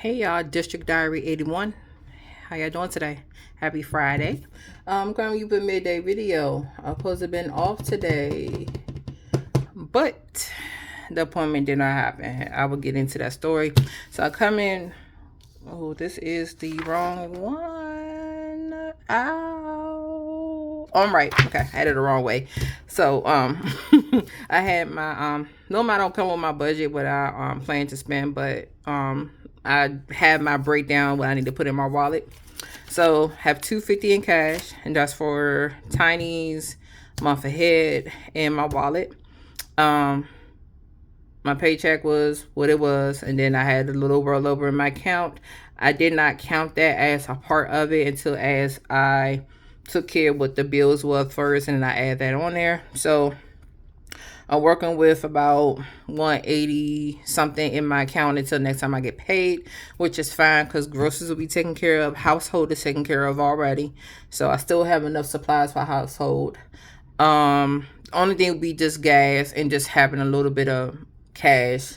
Hey y'all, District Diary 81. How y'all doing today? Happy Friday. I'm coming to you with a midday video. I'm supposed to have been off today, but the appointment did not happen. I will get into that story. So I come in. Oh, this is the wrong one. Ow. Oh, I'm right. Okay, I had it the wrong way. So I had my normally I don't come with my budget what I plan to spend, but I have my breakdown what I need to put in my wallet. So have $250 in cash, and that's for Tiny's month ahead and my wallet. My paycheck was what it was, and then I had a little rollover in my account. I did not count that as a part of it until as I took care of what the bills was first, and then I add that on there. So I'm working with about 180 something in my account until next time I get paid, which is fine because groceries will be taken care of. Household is taken care of already. So I still have enough supplies for household. Only thing would be just gas and just having a little bit of cash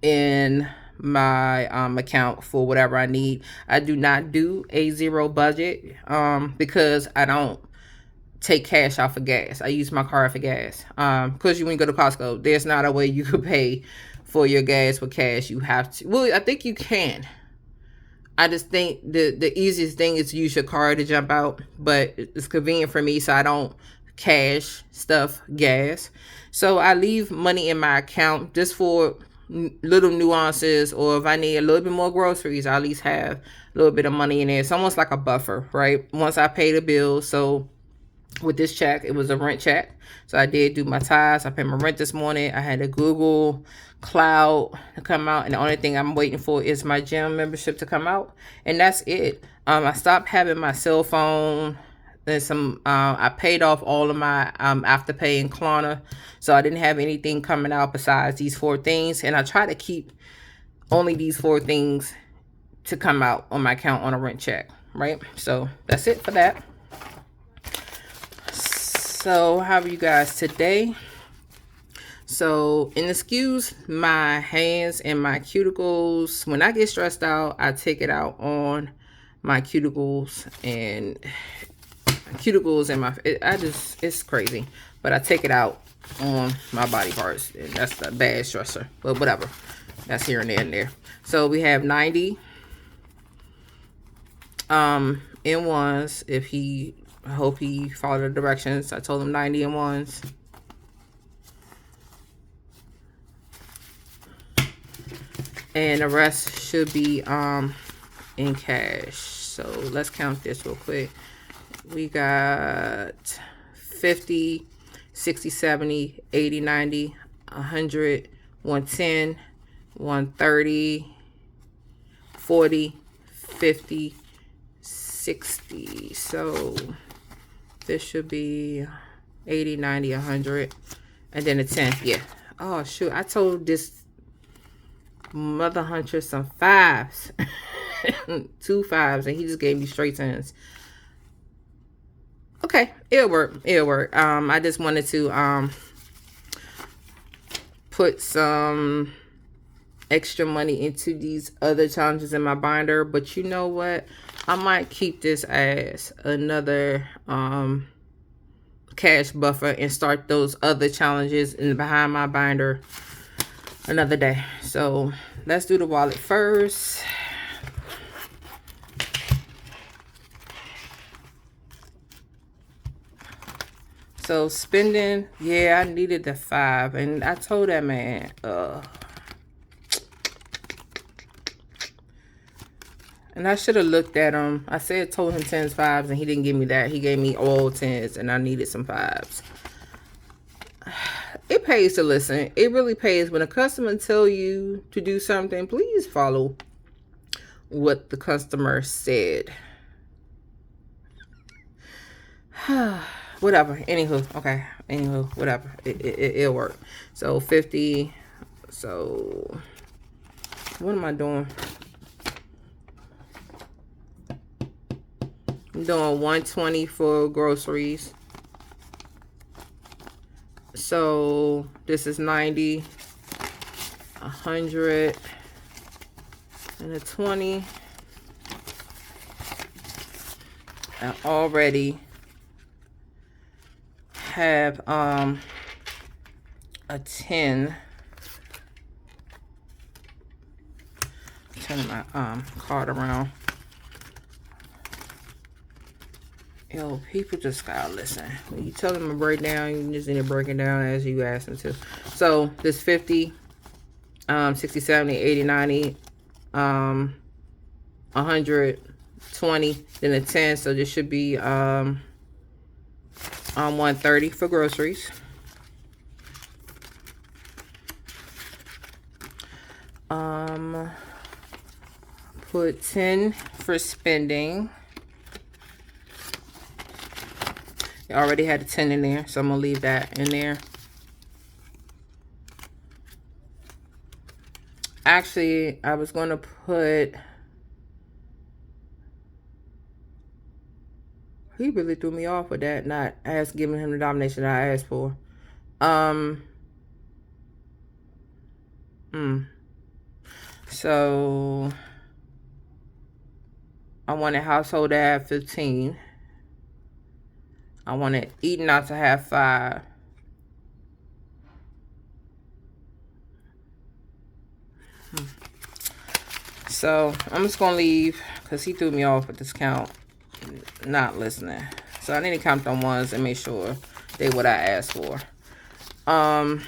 in my account for whatever I need. I do not do a zero budget because I don't take cash out for gas. I use my card for gas. Because when you go to Costco, there's not a way you could pay for your gas with cash. You have to. Well, I think you can. I just think the easiest thing is to use your card to jump out, but it's convenient for me, so I don't cash stuff gas. So I leave money in my account just for little nuances, or if I need a little bit more groceries, I at least have a little bit of money in there. It's almost like a buffer, right? Once I pay the bill. So with this check, it was a rent check, so I did do my tithes. I paid my rent this morning. I had a Google Cloud to come out, and the only thing I'm waiting for is my gym membership to come out, and that's it. I stopped having my cell phone. There's some I paid off all of my Afterpay and Klarna, so I didn't have anything coming out besides these 4 things, and I try to keep only these 4 things to come out on my account on a rent check, right? So that's it for that. So how are you guys today? So in the SKUs, my hands and my cuticles, when I get stressed out, I take it out on my cuticles and my, it's crazy, but I take it out on my body parts, and that's the bad stressor, but whatever, that's here and there and there. So we have 90 in ones. I hope he followed the directions. I told him 90 in ones. And the rest should be in cash. So let's count this real quick. We got 50, 60, 70, 80, 90, 100, 110, 130, 40, 50, 60. So this should be 80, 90, 100, and then a 10. Yeah. Oh, shoot. I told this mother hunter some 5s. 2 5s, and he just gave me straight 10s. Okay, it'll work. It'll work. I just wanted to put some extra money into these other challenges in my binder, but you know what? I might keep this as another cash buffer and start those other challenges in behind my binder another day. So let's do the wallet first. So spending, yeah, I needed the 5, and I told that man, and I should have looked at him. I told him 10s, 5s, and he didn't give me that. He gave me all 10s, and I needed some 5s. It pays to listen. It really pays. When a customer tell you to do something, please follow what the customer said. Whatever. Anywho, okay. Anywho, whatever. It'll work. So 50. So what am I doing? I'm doing 120 for groceries. So this is 90, 100, and a 20. I already have a 10. Turning my card around. Yo, people just gotta listen. When you tell them to break down, you just need to break it down as you ask them to. So this 50, 60, 70, 80, 90, 100, 20, then a 10. So this should be 130 for groceries. Put 10 for spending. I already had a 10 in there, so I'm gonna leave that in there. Actually, I was gonna put, he really threw me off with that, not giving him the domination that I asked for. So I wanted household to have 15. I wanted eating out to have 5. So I'm just gonna leave because he threw me off with this count, not listening. So I need to count them ones and make sure they what I asked for. I'm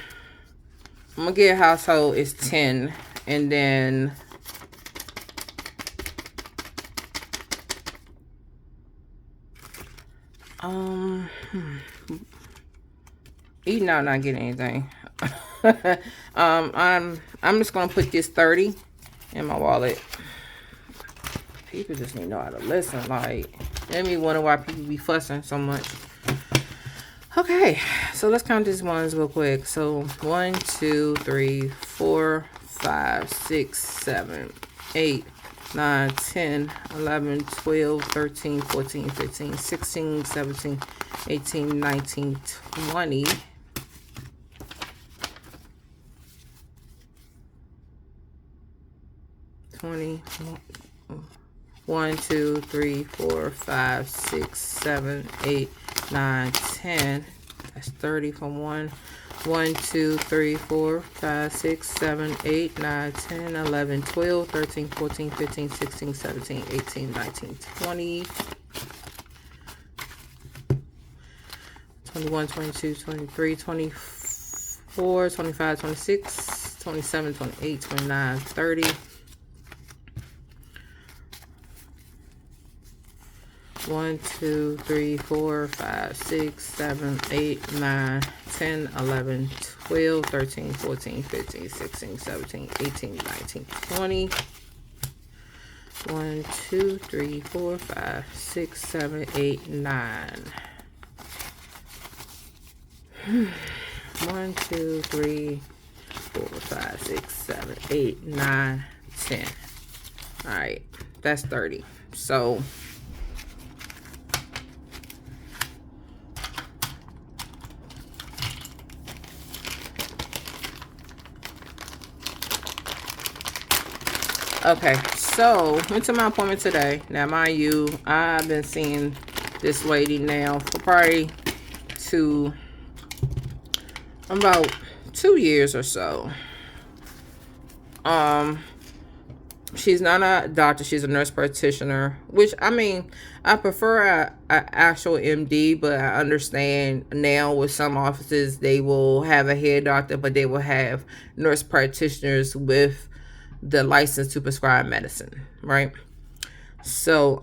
gonna get household is 10, and then eating out, not getting anything. I'm just gonna put this 30 in my wallet. People just need to know how to listen. Like, let me wonder why people be fussing so much. Okay, so let's count these ones real quick. So 1, 2, 3, 4, 5, 6, 7, 8, 9, 10, 11, 12, 13, 14, 15, 16, 17, 18, 19, 20. 20. 1, 2, 3, 4, 5, 6, 7, 8, 9, 10. That's 30 from 1. 1, 2, 3, 4, 5, 6, 7, 8, 9, 10, 11, 12, 13, 14, 15, 16, 17, 18, 19, 20. 21, 22, 23, 24, 25, 26, 27, 28, 29, 30. 1, 2, 3, 4, 5, 6, 7, 8, 9, 10, 11, 12, 13, 14, 15, 16, 17, 18, 19, 20. 1, 2, 3, 4, 5, 6, 7, 8, 9. 1, 2, 3, 4, 5, 6, 7, 8, 9, 10. All right, that's 30. So okay, so went to my appointment today. Now, mind you, I've been seeing this lady now for probably about 2 years or so. She's not a doctor, she's a nurse practitioner, which, I mean, I prefer a actual MD, but I understand now with some offices they will have a head doctor, but they will have nurse practitioners with the license to prescribe medicine, right? So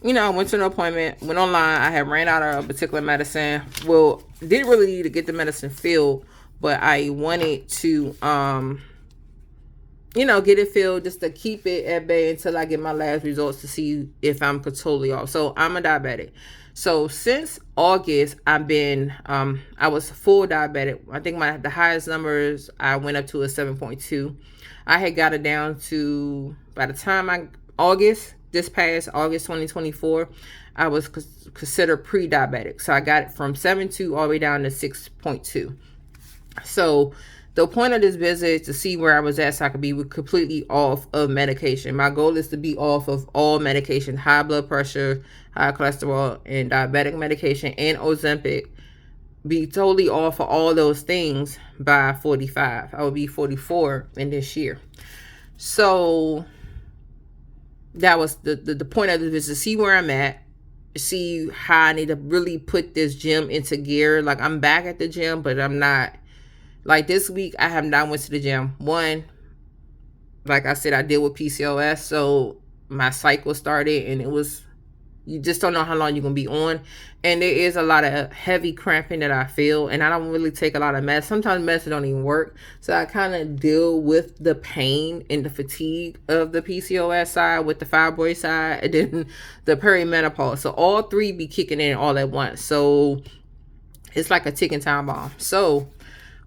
you know, I went to an appointment, went online. I had ran out of a particular medicine. Well, didn't really need to get the medicine filled, but I wanted to, you know, get it filled just to keep it at bay until I get my last results to see if I'm totally off. So I'm a diabetic. So since August, I've been, I was full diabetic. I think the highest numbers I went up to is 7.2. I had got it down to, by the time August, this past August 2024, I was considered pre-diabetic. So I got it from 7.2 all the way down to 6.2. So the point of this visit is to see where I was at so I could be completely off of medication. My goal is to be off of all medication, high blood pressure, high cholesterol, and diabetic medication, and Ozempic. Be totally off of all those things by 45. I will be 44 in this year. So that was the point of this, is to see where I'm at, see how I need to really put this gym into gear. Like, I'm back at the gym, but I'm not. Like, this week, I have not went to the gym. One, like I said, I deal with PCOS, so my cycle started, and it was, you just don't know how long you're going to be on. And there is a lot of heavy cramping that I feel, and I don't really take a lot of meds. Sometimes meds don't even work. So I kind of deal with the pain and the fatigue of the PCOS side with the fibroid side, and then the perimenopause. So all three be kicking in all at once. So it's like a ticking time bomb. So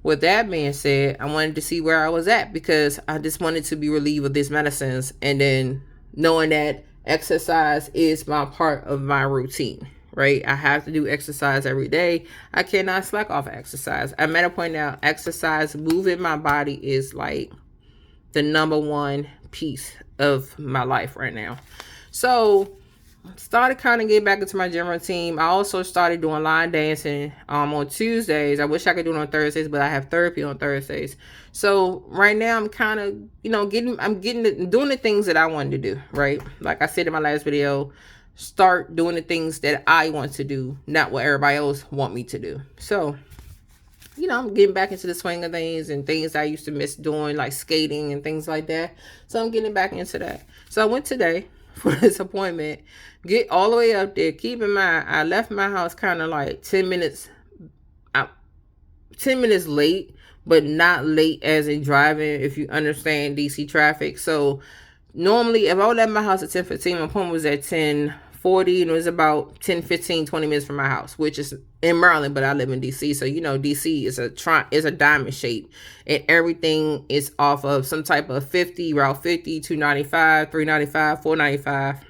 with that being said, I wanted to see where I was at, because I just wanted to be relieved of these medicines, and then knowing that exercise is my part of my routine, right? I have to do exercise every day. I cannot slack off exercise. I'm at a point now, exercise, moving my body is like the number one piece of my life right now. So started kind of getting back into my gym routine. I also started doing line dancing on Tuesdays. I wish I could do it on Thursdays, but I have therapy on Thursdays. So right now I'm kind of, doing the things that I wanted to do, right? Like I said in my last video, start doing the things that I want to do, not what everybody else want me to do. So, I'm getting back into the swing of things, and things I used to miss doing, like skating and things like that. So I'm getting back into that. So I went today for this appointment, get all the way up there. Keep in mind, I left my house kind of like 10 minutes late, but not late as in driving, if you understand DC traffic. So normally, if I would left my house at 10:15, my appointment was at 10:40, and it was about 10, 15, 20 minutes from my house, which is in Maryland, but I live in DC. So, DC is a diamond shape, and everything is off of some type of 50, Route 50, 295, 395, 495.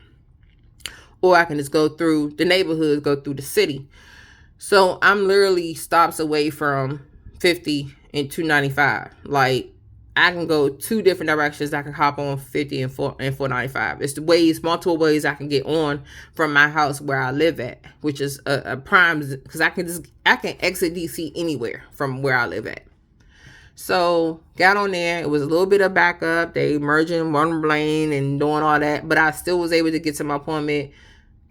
Or I can just go through the neighborhood, go through the city. So I'm literally stops away from 50 and 295. Like, I can go two different directions. I can hop on 50 and 495. It's the multiple ways I can get on from my house where I live at, which is a prime, because I can exit DC anywhere from where I live at. So got on there. It was a little bit of backup. They merging one lane and doing all that, but I still was able to get to my appointment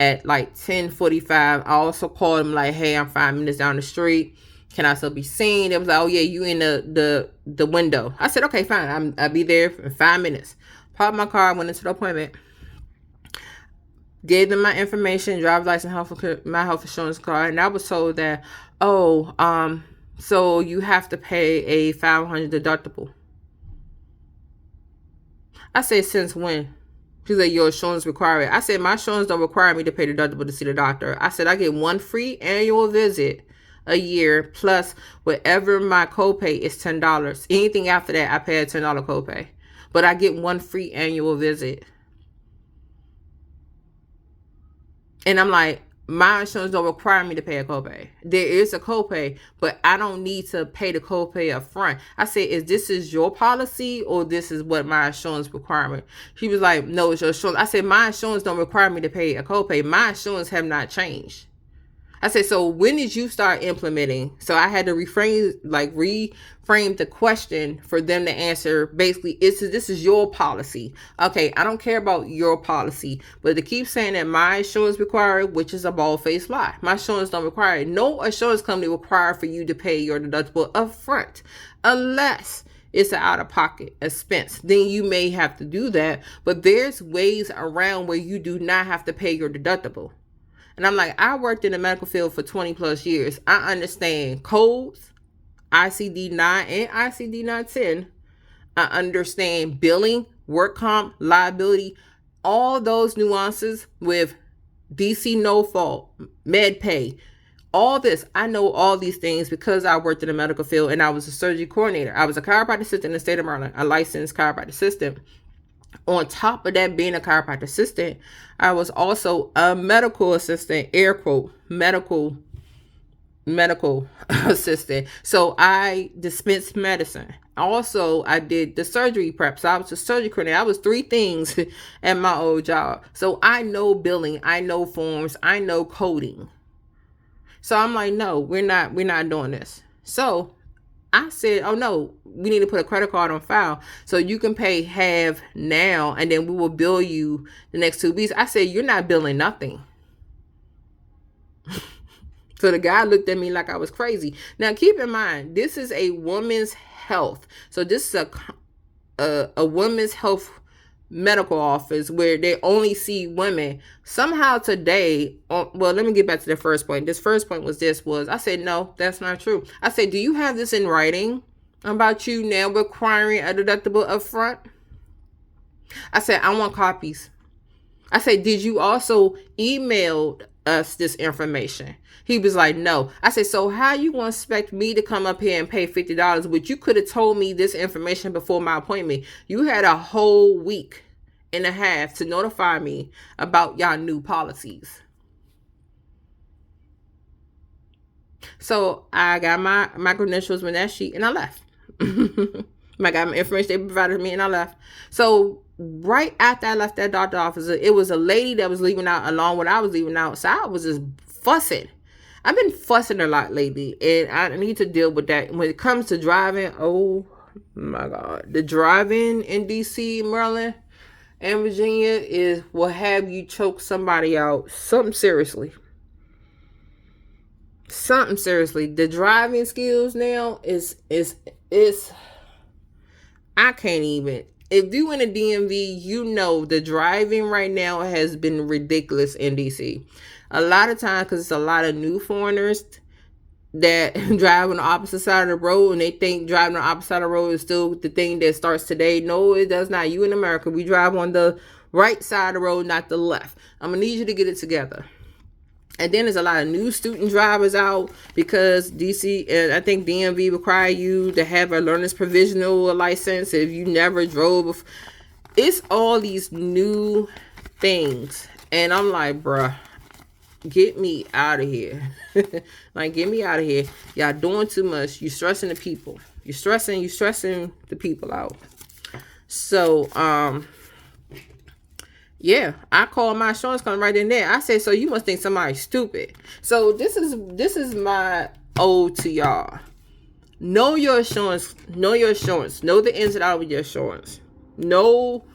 at like 10:45. I also called them like, hey, I'm 5 minutes down the street. Can I still be seen? It was like, oh yeah, you in the window. I said, okay, fine. I'll be there in 5 minutes. Parked my car, went into the appointment. Gave them my information, driver's license, my health insurance card, and I was told that, so you have to pay a $500 deductible. I said, since when? She said, your insurance require it. I said, my insurance don't require me to pay the deductible to see the doctor. I said, I get one free annual visit a year, plus whatever my copay is $10. Anything after that, I pay a $10 copay. But I get one free annual visit. And I'm like, my insurance don't require me to pay a copay. There is a copay, but I don't need to pay the copay up front. I said, is your policy, or this is what my insurance requirement? She was like, no, it's your insurance. I said, my insurance don't require me to pay a copay. My insurance have not changed. I said, so when did you start implementing? So I had to reframe the question for them to answer. Basically, this is your policy. Okay, I don't care about your policy, but to keep saying that my insurance required, which is a bald-faced lie. My insurance don't require it. No insurance company require for you to pay your deductible up front, unless it's an out-of-pocket expense. Then you may have to do that, but there's ways around where you do not have to pay your deductible. And I'm like, I worked in the medical field for 20 plus years. I understand codes, ICD-9 and ICD-910. I understand billing, work comp, liability, all those nuances with DC no fault, med pay, all this. I know all these things because I worked in the medical field, and I was a surgery coordinator. I was a chiropractic assistant in the state of Maryland, a licensed chiropractic assistant. On top of that, being a chiropractic assistant, I was also a medical assistant, air quote, medical assistant. So I dispensed medicine. Also, I did the surgery prep. So I was a surgery coordinator. I was three things at my old job. So I know billing, I know forms, I know coding. So I'm like, no, we're not doing this. So I said, oh no, we need to put a credit card on file so you can pay half now and then we will bill you the next 2 weeks. I said, you're not billing nothing. So the guy looked at me like I was crazy. Now keep in mind, this is a woman's health. So this is a women's health medical office where they only see women. Somehow today, well, let me get back to the first point. This first point was I said, no, that's not true. I said, do you have this in writing about you now requiring a deductible up front? I said, I want copies. I said, did you also email us this information? He was like, no. I said, so how you going to expect me to come up here and pay $50, which you could have told me this information before my appointment? You had a whole week and a half to notify me about y'all new policies. So I got my credentials with that sheet and I left. I got my information they provided me and I left. So right after I left that doctor office, it was a lady that was leaving out along with I was leaving out. So I was just fussing. I've been fussing a lot lately, and I need to deal with that. When it comes to driving, oh my God, the driving in DC, Maryland, and Virginia will have you choke somebody out. Something seriously. The driving skills now is I can't even. If you in a DMV, you know the driving right now has been ridiculous in DC. A lot of times, because it's a lot of new foreigners that drive on the opposite side of the road, and they think driving on the opposite side of the road is still the thing that starts today. No, it does not. You in America, we drive on the right side of the road, not the left. I'm going to need you to get it together. And then there's a lot of new student drivers out because DC and I think DMV require you to have a learner's provisional license if you never drove before. It's all these new things. And I'm like, bruh, get me out of here. Get me out of here. Y'all doing too much. You stressing the people. You stressing the people out. So, yeah, I called my insurance company right in there. I said, so you must think somebody's stupid. So this is my ode to y'all. Know your insurance. Know your insurance. Know the ins and outs of your insurance. Know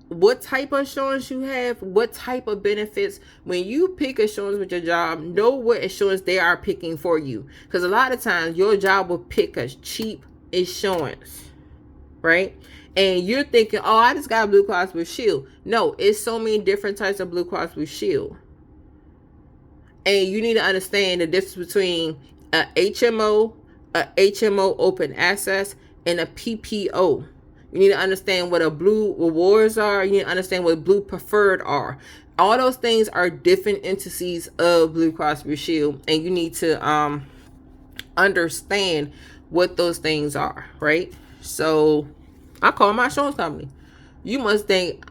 what type of insurance you have, what type of benefits. When you pick insurance with your job, know what insurance they are picking for you. Because a lot of times your job will pick a cheap insurance, right? And you're thinking, oh, I just got Blue Cross Blue Shield. No, it's so many different types of Blue Cross Blue Shield. And you need to understand the difference between a HMO open access, and a PPO. You need to understand what a Blue Rewards are. You need to understand what Blue Preferred are. All those things are different entities of Blue Cross Blue Shield. And you need to understand what those things are, right? So I called my insurance company. You must think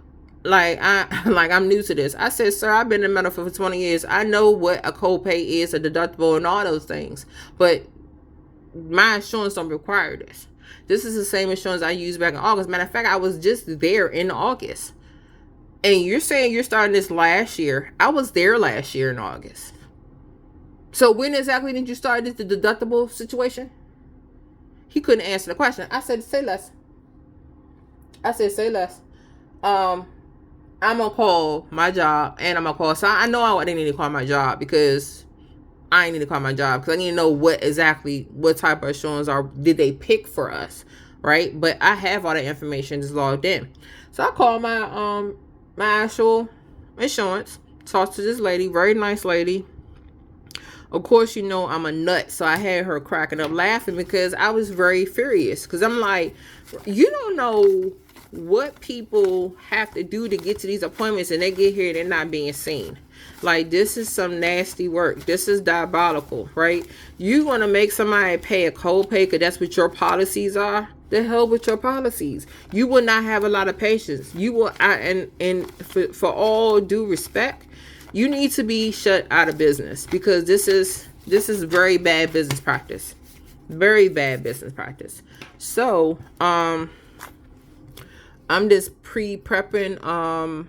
I'm new to this. I said, sir, I've been in medical for 20 years. I know what a copay is, a deductible, and all those things. But my insurance don't require this. This is the same insurance I used back in August. Matter of fact, I was just there in August. And you're saying you're starting this last year. I was there last year in August. So when exactly did you start the deductible situation? He couldn't answer the question. I said, say less. Say less. I'm gonna call my job and I'm gonna call. So I know I didn't need to call my job because I need to call my job because I need to know what type of insurance did they pick for us, right? But I have all the information just logged in. So I called my actual insurance, talked to this lady, very nice lady. Of course, you know I'm a nut, so I had her cracking up laughing because I was very furious. Because I'm like, you don't know what people have to do to get to these appointments, and they get here and they're not being seen. Like, this is some nasty work. This is diabolical, right? You want to make somebody pay a copay because that's what your policies are. The hell with your policies. You will not have a lot of patience. You will, and for all due respect, you need to be shut out of business, because this is very bad business practice. Very bad business practice. So, I'm just pre-prepping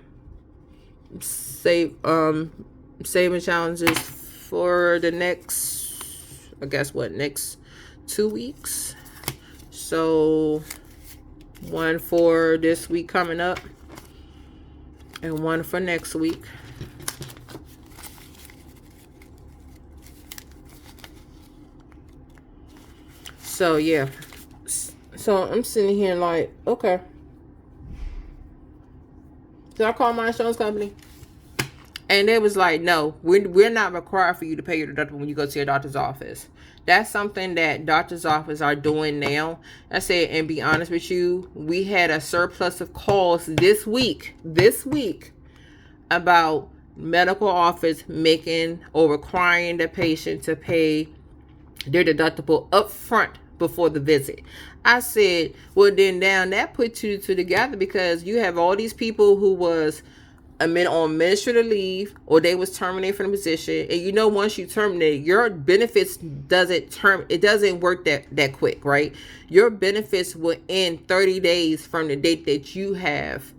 saving challenges for the next, I guess what, next 2 weeks. So one for this week coming up and one for next week. So yeah, so I'm sitting here like, okay, so I called my insurance company, and they was like, no, we're not required for you to pay your deductible when you go to your doctor's office. That's something that doctor's office are doing now. I said, and be honest with you, we had a surplus of calls this week about medical office making or requiring the patient to pay their deductible up front before the visit. I said, well, then now that puts you two together, because you have all these people who was on administrative leave, or they was terminated from the position, and once you terminate, your benefits doesn't work that quick, right? Your benefits will end 30 days from the date that you have,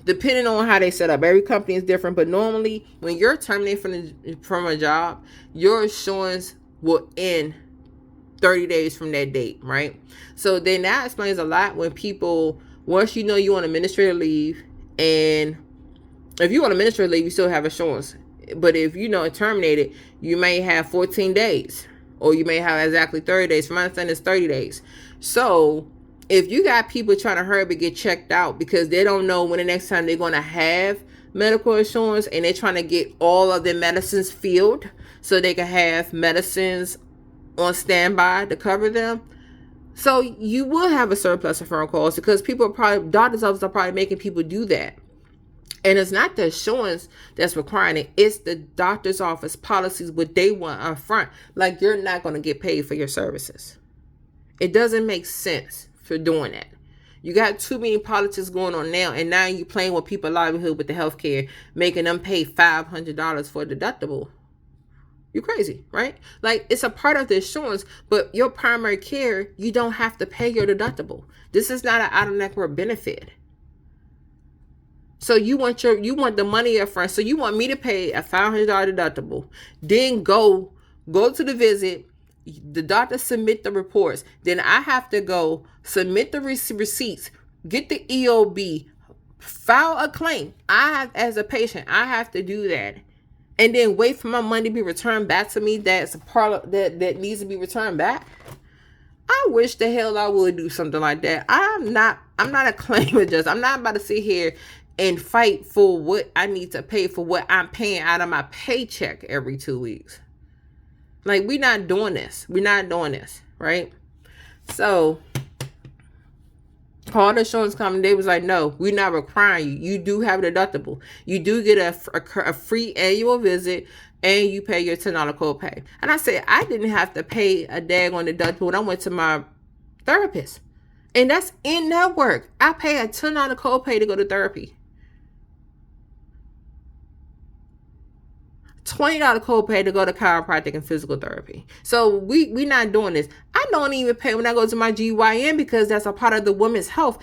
depending on how they set up. Every company is different, but normally when you're terminated from a job, your insurance will end 30 days from that date, right? So then that explains a lot when people, once you're on administrative leave, and if you're on administrative leave, you still have insurance. But if terminated, you may have 14 days, or you may have exactly 30 days. From my understanding, it's 30 days. So if you got people trying to hurry up and get checked out because they don't know when the next time they're going to have medical insurance, and they're trying to get all of their medicines filled so they can have medicines on standby to cover them. So you will have a surplus of phone calls, because doctor's offices are probably making people do that. And it's not the insurance that's requiring it. It's the doctor's office policies, what they want up front. Like, you're not going to get paid for your services. It doesn't make sense for doing that. You got too many politics going on now, and now you playing with people's livelihood with the healthcare, making them pay $500 for a deductible. You're crazy, right? Like, it's a part of the insurance, but your primary care, you don't have to pay your deductible. This is not an out-of-network benefit. So you want the money up front. So you want me to pay a $500 deductible, then go to the visit. The doctor submit the reports. Then I have to go submit the receipts, get the EOB, file a claim. As a patient, I have to do that, and then wait for my money to be returned back to me. That's a part that needs to be returned back. I wish the hell I would do something like that. I'm not a claim adjuster. I'm not about to sit here and fight for what I need to pay for what I'm paying out of my paycheck every 2 weeks. Like, we're not doing this. Right? So, called the insurance company. They was like, no, we're not requiring you. You do have a deductible. You do get a free annual visit, and you pay your $10 copay. And I said, I didn't have to pay a daggone deductible when I went to my therapist. And that's in network. I pay a $10 copay to go to therapy. $20 copay to go to chiropractic and physical therapy. So we not doing this. I don't even pay when I go to my GYN, because that's a part of the women's health.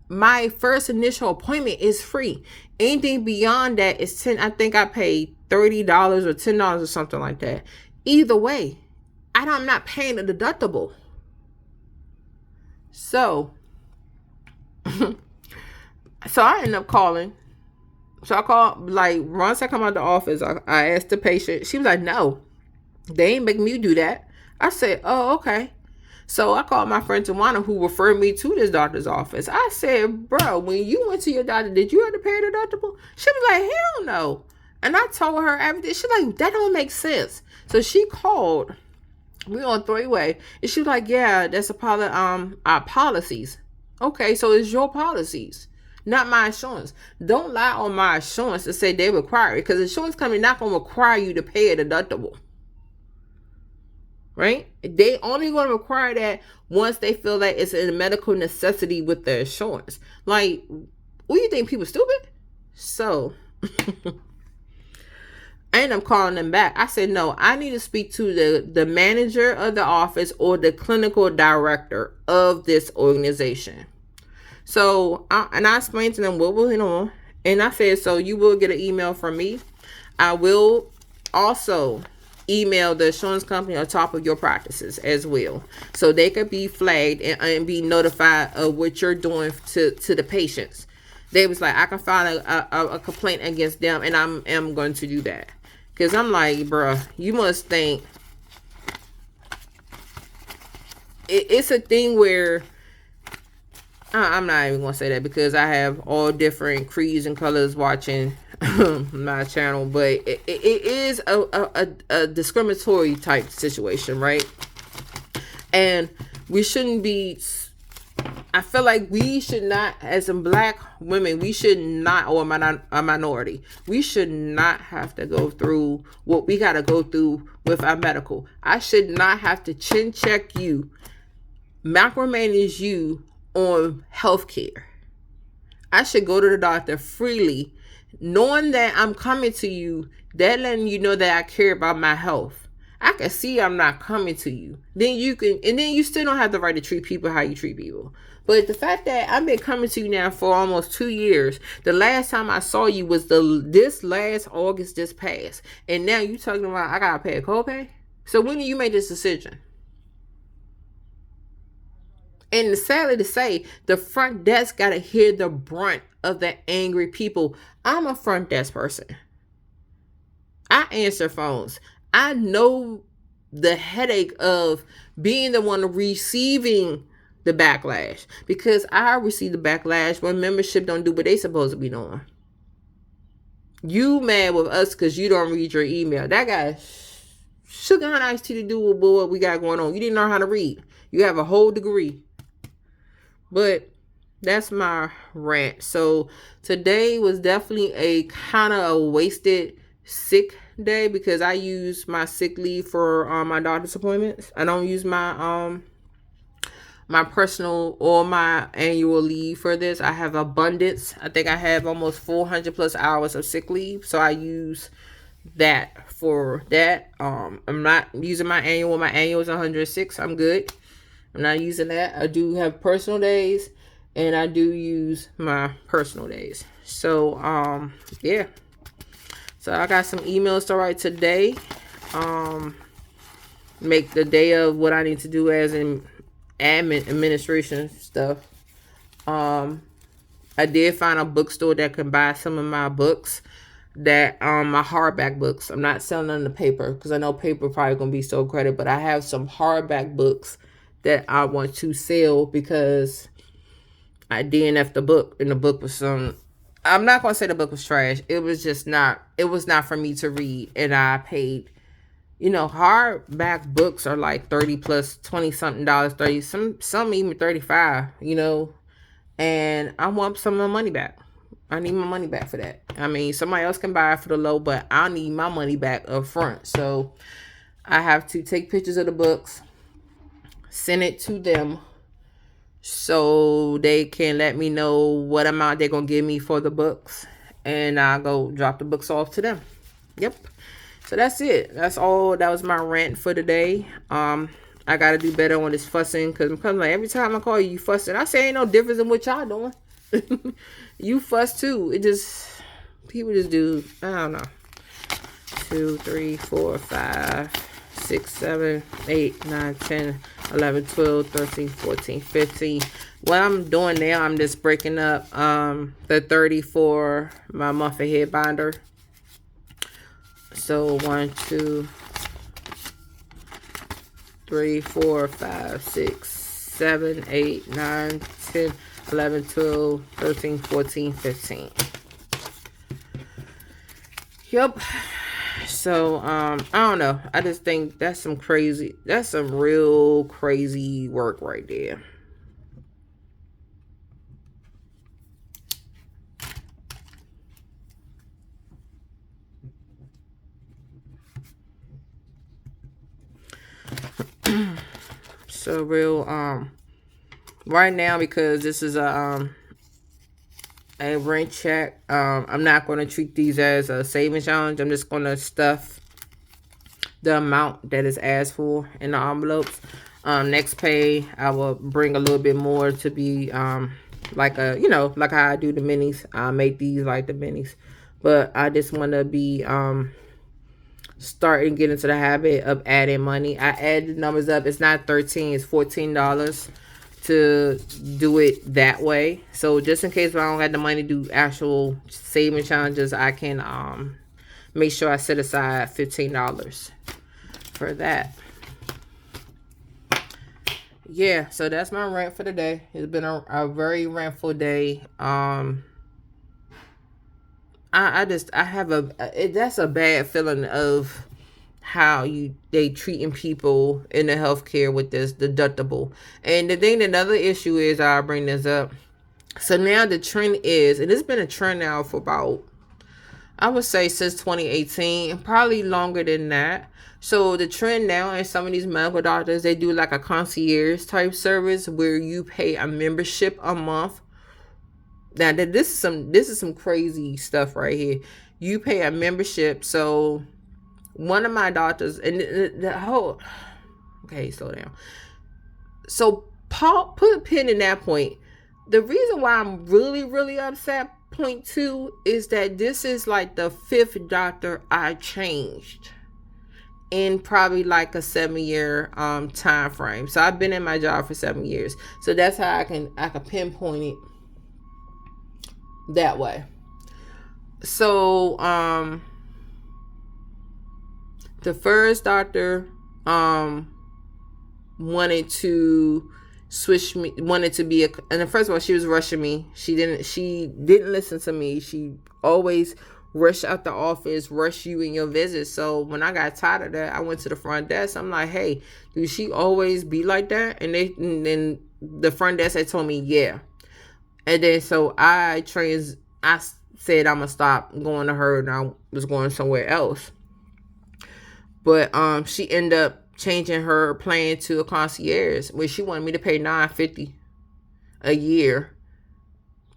My first initial appointment is free. Anything beyond that is $10. I think I paid $30 or $10 or something like that. Either way, I'm not paying a deductible. So I ended up calling. So I called, like, once I come out of the office, I asked the patient. She was like, no, they ain't making me do that. I said, oh, okay. So I called my friend Tawana, who referred me to this doctor's office. I said, bro, when you went to your doctor, did you have to pay a deductible? She was like, hell no. And I told her everything. She's like, that don't make sense. So she called. We on three-way. And she was like, yeah, that's a part of our policies. Okay, so it's your policies, not my insurance. Don't lie on my insurance to say they require it, because the insurance company not going to require you to pay a deductible. right? They only going to require that once they feel that it's a medical necessity with the insurance. Like, what do you think, people stupid? So I ended up calling them back. I said, no, I need to speak to the manager of the office or the clinical director of this organization. So I explained to them what was going on, and I said, so you will get an email from me. I will also email the insurance company on top of your practices as well, so they could be flagged and be notified of what you're doing to the patients. They was like, I can file a complaint against them, and I am going to do that. Because I'm like, bruh, you must think it's a thing where I'm not even going to say that, because I have all different creeds and colors watching my channel. But it is a discriminatory type situation, right? And we shouldn't be... I feel like we should not, as in black women, we should not, or a minority, we should not have to go through what we got to go through with our medical. I should not have to chin check you, micromanage you on healthcare. I should go to the doctor freely, knowing that I'm coming to you, that letting you know that I care about my health. I can see I'm not coming to you. Then you can, and then you still don't have the right to treat people how you treat people. But the fact that I've been coming to you now for almost 2 years, the last time I saw you was this last August just passed, and now you talking about I gotta pay a copay. So when do you make this decision? And sadly to say, the front desk gotta hear the brunt of the angry people. I'm a front desk person. I answer phones. I know the headache of being the one receiving the backlash, because I receive the backlash when membership don't do what they supposed to be doing. You mad with us because you don't read your email. That guy sugar and iced tea to do with what we got going on. You didn't learn how to read. You have a whole degree. But that's my rant. So today was definitely a kind of a wasted sick day, because I use my sick leave for my doctor's appointments. I don't use my my personal or my annual leave for this. I have abundance. I think I have almost 400 plus hours of sick leave, so I use that for that. I'm not using my annual. My annual is 106. I'm good. I'm not using that. I do have personal days, and I do use my personal days. So yeah. So I got some emails to write today. Make the day of what I need to do as in administration stuff. I did find a bookstore that can buy some of my books, that my hardback books. I'm not selling them the paper, because I know paper probably gonna be so crowded, but I have some hardback books that I want to sell, because I DNF'd the book, and the book was some... I'm not gonna say the book was trash. It was just not... It was not for me to read, and I paid... You know, hardback books are like 30 plus 20 something dollars, 30, some even 35, you know, and I want some of my money back. I need my money back for that. I mean, somebody else can buy it for the low, but I need my money back up front. So I have to take pictures of the books, send it to them, so they can let me know what amount they're going to give me for the books, and I'll go drop the books off to them. Yep. So that's it. That's all. That was my rant for today. I gotta do better on this fussing, because I'm coming like, every time I call you, you fussing. I say ain't no difference in what y'all doing. You fuss too. It just... People just do... I don't know. 2, 3, 4, 5, 6, 7, 8, 9, 10, 11, 12, 13, 14, 15. What I'm doing now, I'm just breaking up the 30 for my muffin head binder. So 1, 2, 3, 4, 5, 6, 7, 8, 9, 10, 11, 12, 13, 14, 15. Yep. So I don't know. I just think that's some real crazy work right there. a real right now, because this is a rent check. I'm not going to treat these as a savings challenge. I'm just going to stuff the amount that is asked for in the envelopes. Next pay, I will bring a little bit more to be like a, like how I do the minis. I make these like the minis, but I just want to be starting to get into the habit of adding money. I add the numbers up. It's not 13, it's $14 to do it that way. So just in case I don't have the money to do actual saving challenges, I can make sure I set aside $15 for that. Yeah, so that's my rant for the day. It's been a very rantful day. I have that's a bad feeling of how they treating people in the healthcare with this deductible. And another issue is, I'll bring this up. So now the trend is, and it's been a trend now for about, I would say, since 2018, probably longer than that. So the trend now in some of these medical doctors, they do like a concierge type service where you pay a membership a month. Now this is some crazy stuff right here. You pay a membership. So one of my doctors, and the whole, okay, slow down. So Paul, put a pin in that point. The reason why I'm really, really upset, point two, is that this is like the fifth doctor I changed in probably like a 7-year time frame. So I've been in my job for 7 years. So that's how I can pinpoint it that way. So the first doctor wanted to switch me, wanted to be and first of all, she was rushing me. She didn't listen to me. She always rush out the office, rush you in your visits. So when I got tired of that, I went to the front desk. I'm like, hey, do she always be like that? And then the front desk had told me, yeah. And then so I said I'm gonna stop going to her, and I was going somewhere else. But she ended up changing her plan to a concierge, where she wanted me to pay $950 a year,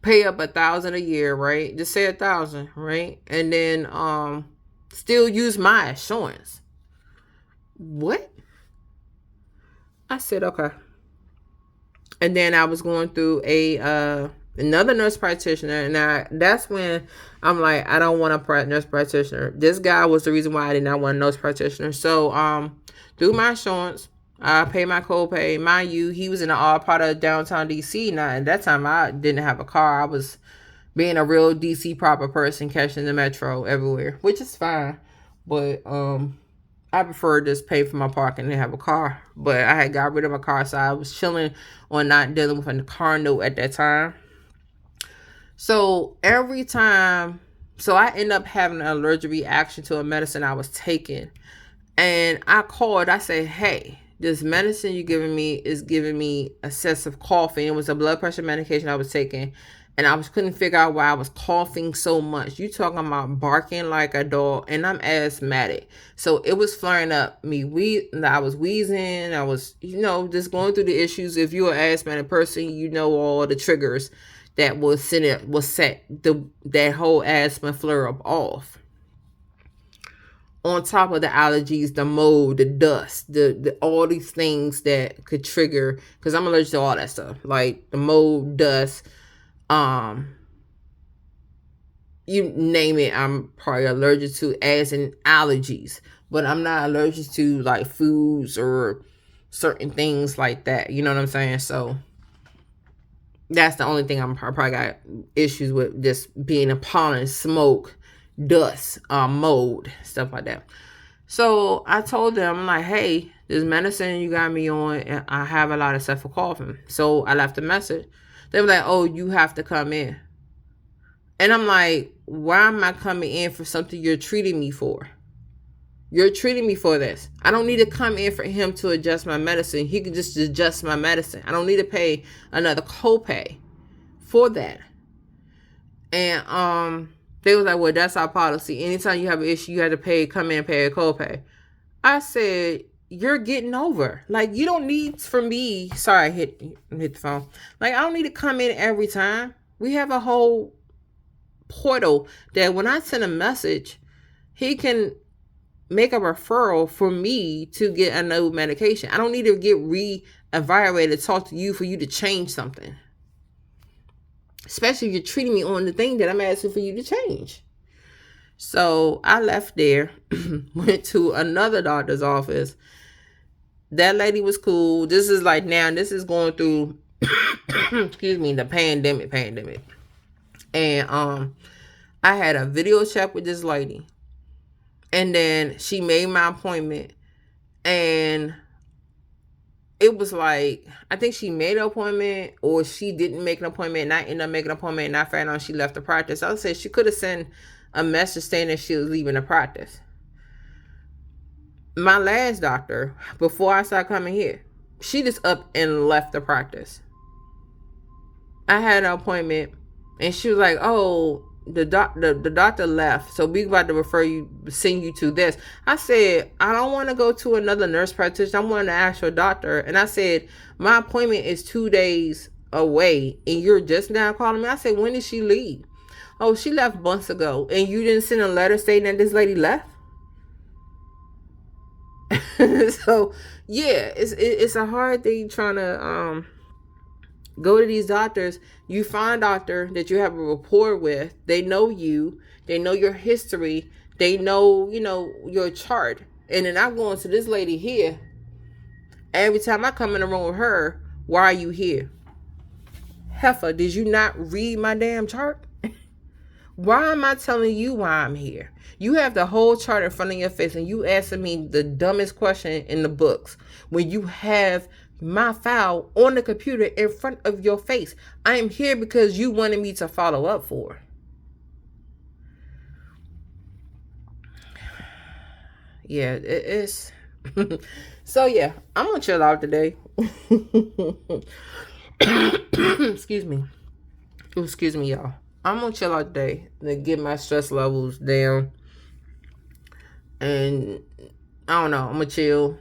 pay up $1,000 a year, right? Just say $1,000, right? And then still use my insurance. What? I said okay. And then I was going through another nurse practitioner, and that's when I'm like, I don't want a nurse practitioner. This guy was the reason why I did not want a nurse practitioner. So through my insurance, I pay my copay. Mind you, he was in the all part of downtown DC. Now at that time, I didn't have a car. I was being a real DC proper person, catching the metro everywhere, which is fine. But I prefer just pay for my parking and have a car. But I had got rid of my car, so I was chilling on not dealing with a car note at that time. So every time, so I end up having an allergic reaction to a medicine I was taking. And I called, I said, hey, this medicine you're giving me is giving me excessive coughing. It was a blood pressure medication I was taking. And I couldn't figure out why I was coughing so much. You talking about barking like a dog, and I'm asthmatic. So it was flaring up me. I was wheezing. I was, just going through the issues. If you're an asthmatic person, you know all the triggers that will set that whole asthma flare up off. On top of the allergies, the mold, the dust, the all these things that could trigger, because I'm allergic to all that stuff, like the mold, dust, you name it, I'm probably allergic to, as in allergies. But I'm not allergic to like foods or certain things like that. You know what I'm saying? So that's the only thing I probably got issues with, just being a pollen, smoke, dust, mold, stuff like that. So I told them, I'm like, hey, this medicine you got me on, and I have a lot of stuff for coughing. So I left a message. They were like, oh, you have to come in. And I'm like, why am I coming in for something you're treating me for? You're treating me for this. I don't need to come in for him to adjust my medicine. He can just adjust my medicine. I don't need to pay another copay for that. And they was like, well, that's our policy. Anytime you have an issue, you have to come in and pay a copay. I said, you're getting over. Like, you don't need for me. Sorry, I hit the phone. Like, I don't need to come in every time. We have a whole portal that when I send a message, he can make a referral for me to get a new medication. I don't need to get re-evaluated, talk to you for you to change something. Especially if you're treating me on the thing that I'm asking for you to change. So I left there, went to another doctor's office. That lady was cool. This is like now, this is going through, excuse me, the pandemic. And I had a video chat with this lady. And then she made my appointment. And it was like, I think she made an appointment or she didn't make an appointment. And I ended up making an appointment and I found out she left the practice. I would say she could have sent a message saying that she was leaving the practice. My last doctor, before I started coming here, she just up and left the practice. I had an appointment and she was like, oh, the doctor left, so we about to send you to this. I said, I don't want to go to another nurse practitioner. I want to ask your doctor. And I said, my appointment is 2 days away and you're just now calling me. I said, when did she leave? Oh, she left months ago. And you didn't send a letter saying that this lady left? So yeah, it's a hard thing trying to go to these doctors. You find a doctor that you have a rapport with. They know you. They know your history. They know, your chart. And then I'm going to this lady here. Every time I come in the room with her, why are you here? Heifer, did you not read my damn chart? Why am I telling you why I'm here? You have the whole chart in front of your face and you asking me the dumbest question in the books when you have my file on the computer in front of your face. I am here because you wanted me to follow up for. Yeah, it is. So yeah, I'm gonna chill out today. Excuse me, y'all. I'm gonna chill out today to get my stress levels down. And I don't know, I'm gonna chill.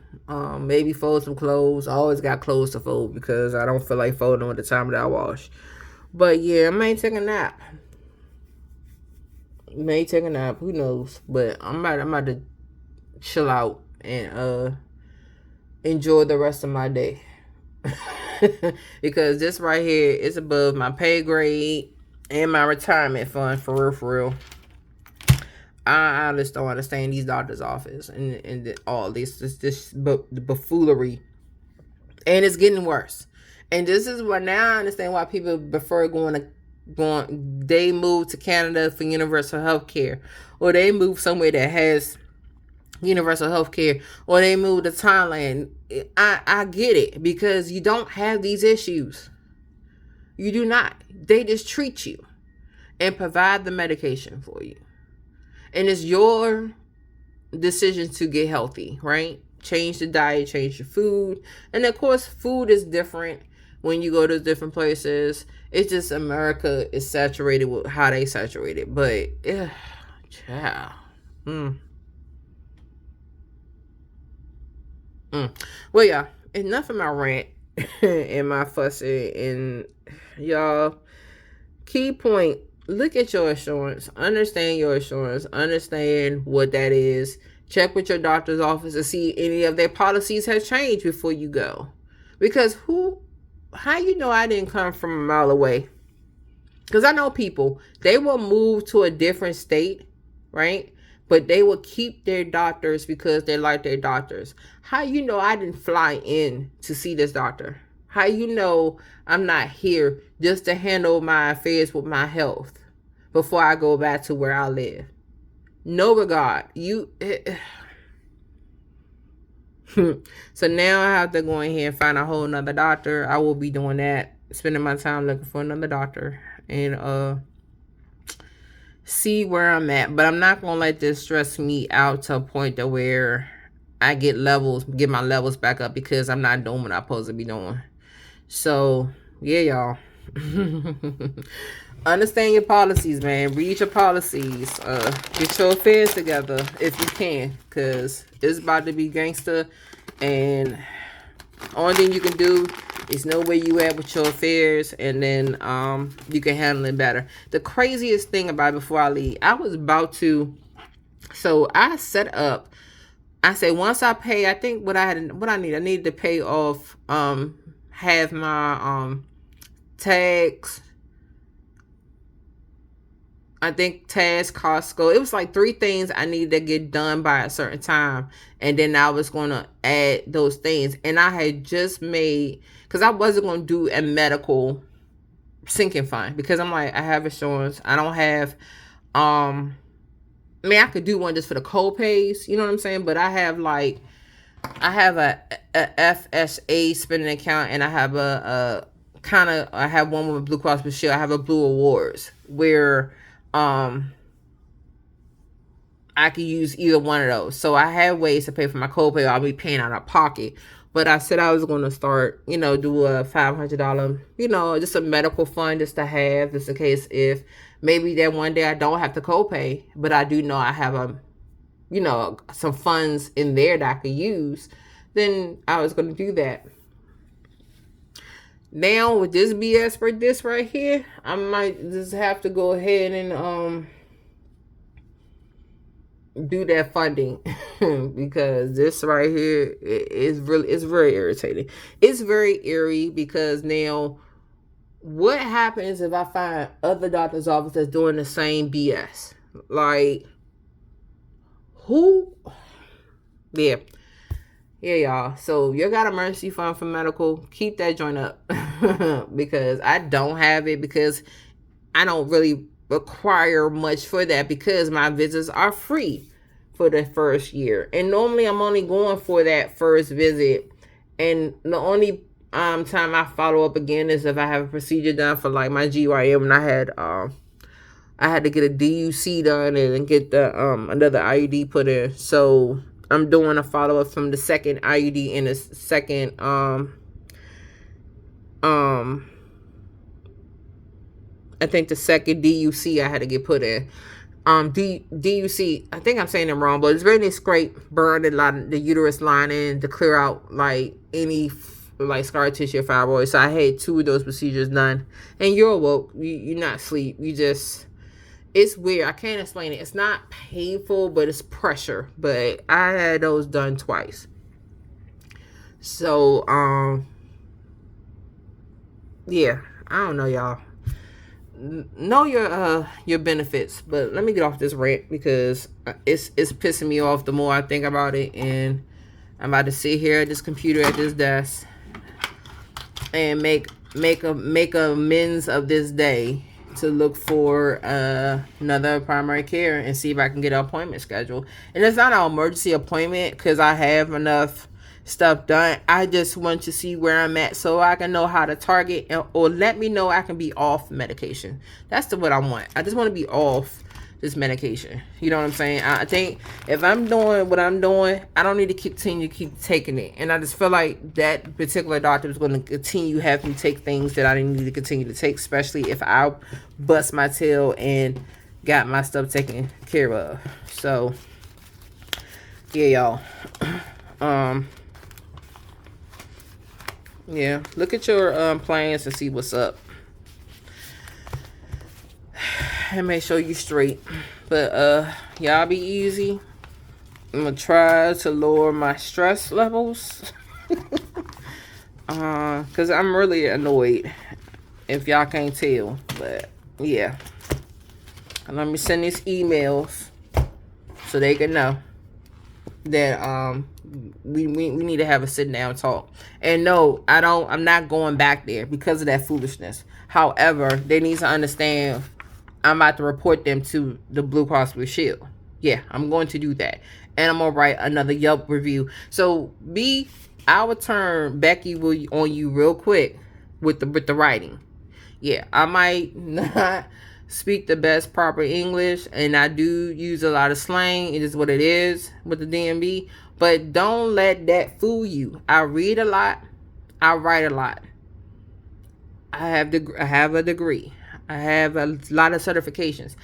Maybe fold some clothes. I always got clothes to fold because I don't feel like folding at the time that I wash. But yeah, I may take a nap. Who knows? But I'm about to chill out and enjoy the rest of my day. Because this right here is above my pay grade and my retirement fund, for real. I just don't understand these doctor's office and all this buffoonery. And it's getting worse. And this is why now I understand why people prefer they move to Canada for universal health care, or they move somewhere that has universal health care, or they move to Thailand. I get it, because you don't have these issues. You do not. They just treat you and provide the medication for you. And it's your decision to get healthy, right? Change the diet, change your food. And of course, food is different when you go to different places. It's just America is saturated with how they saturate it. But, child. Well, yeah, enough of my rant and my fussing. And y'all, key point, look at your insurance. Understand your insurance. Understand what that is. Check with your doctor's office to see any of their policies have changed before you go. Because how you know I didn't come from a mile away? Because I know people, they will move to a different state, right? But they will keep their doctors because they like their doctors. How you know I didn't fly in to see this doctor? How you know I'm not here just to handle my affairs with my health before I go back to where I live? No regard. So now I have to go in here and find a whole nother doctor. I will be doing that, spending my time looking for another doctor and see where I'm at. But I'm not gonna let this stress me out to a point to where I get my levels back up, because I'm not doing what I'm supposed to be doing. So yeah, y'all. Understand your policies, man. Read your policies. Get your affairs together if you can, because it's about to be gangster And only thing you can do is know where you at with your affairs, and then you can handle it better. The craziest thing about it, before I leave, I was about to, so I set up, I said once I pay, I think what I needed to pay off, have my tax, I think tax, Costco. It was like three things I needed to get done by a certain time, and then I was gonna add those things. And I had just made, because I wasn't gonna do a medical sinking fund, because I'm like, I have insurance. I don't have, I mean, I could do one just for the co-pays, you know what I'm saying? But I have like, I have a FSA spending account, and I have a kind of, I have one with Blue Cross Blue Shield. I have a Blue Awards where I could use either one of those. So I have ways to pay for my copay. I'll be paying out of pocket. But I said I was going to start, do a $500, just a medical fund just to have, just in case if maybe that one day I don't have to copay, but I do know I have some funds in there that I could use. Then I was going to do that. Now with this BS for this right here, I might just have to go ahead and do that funding because this right here is really, it's very irritating. It's very eerie because now what happens if I find other doctor's offices doing the same BS? Like, who? Yeah. Yeah, y'all. So you got a emergency fund for medical. Keep that joint up because I don't have it, because I don't really require much for that, because my visits are free for the first year. And normally I'm only going for that first visit. And the only time I follow up again is if I have a procedure done for like my GYM, and I had to get a DUC done and get the another IUD put in. So I'm doing a follow up from the second IUD and the second I think the second DUC I had to get put in. DUC, I think I'm saying it wrong, but it's really scrape, burn the uterus lining to clear out like any like scar tissue or fibroids. So I had 2 of those procedures done. And you're awoke. You're not asleep. You just, it's weird. I can't explain it. It's not painful, but it's pressure. But I had those done twice. So yeah, I don't know, y'all. Know your benefits, but let me get off this rant because it's pissing me off the more I think about it. And I'm about to sit here at this computer at this desk and make amends of this day to look for another primary care and see if I can get an appointment scheduled. And it's not an emergency appointment because I have enough stuff done. I just want to see where I'm at so I can know how to target, or let me know I can be off medication. That's what I want. I just want to be off this medication. You know what I'm saying? I think if I'm doing what I'm doing, I don't need to continue to keep taking it. And I just feel like that particular doctor is going to continue having me take things that I didn't need to continue to take, especially if I bust my tail and got my stuff taken care of. So yeah, y'all. Yeah, look at your plans and see what's up. And make sure you straight. But y'all be easy. I'm gonna try to lower my stress levels. Cause I'm really annoyed, if y'all can't tell. But yeah. And let me send these emails so they can know that we need to have a sit down talk. And no, I'm not going back there because of that foolishness. However, they need to understand I'm about to report them to the Blue Cross Blue Shield. Yeah, I'm going to do that. And I'm gonna write another Yelp review. So I will turn Becky on you real quick with the writing. Yeah, I might not speak the best proper English, and I do use a lot of slang. It is what it is with the DMV. But don't let that fool you. I read a lot. I write a lot. I have a degree. I have a lot of certifications.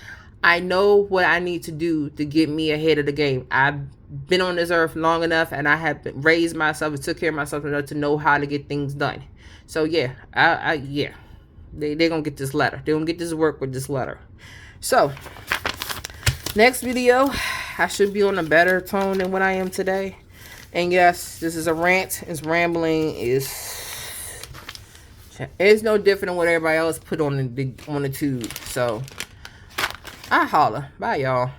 I know what I need to do to get me ahead of the game. been on this earth long enough, and I have raised myself and took care of myself enough to know how to get things done. So yeah, yeah, they're gonna get this letter. They're gonna get this work with this letter. So next video, I should be on a better tone than what I am today. And yes, this is a rant. It's rambling. It's no different than what everybody else put on the tube. So I holla. Bye, y'all.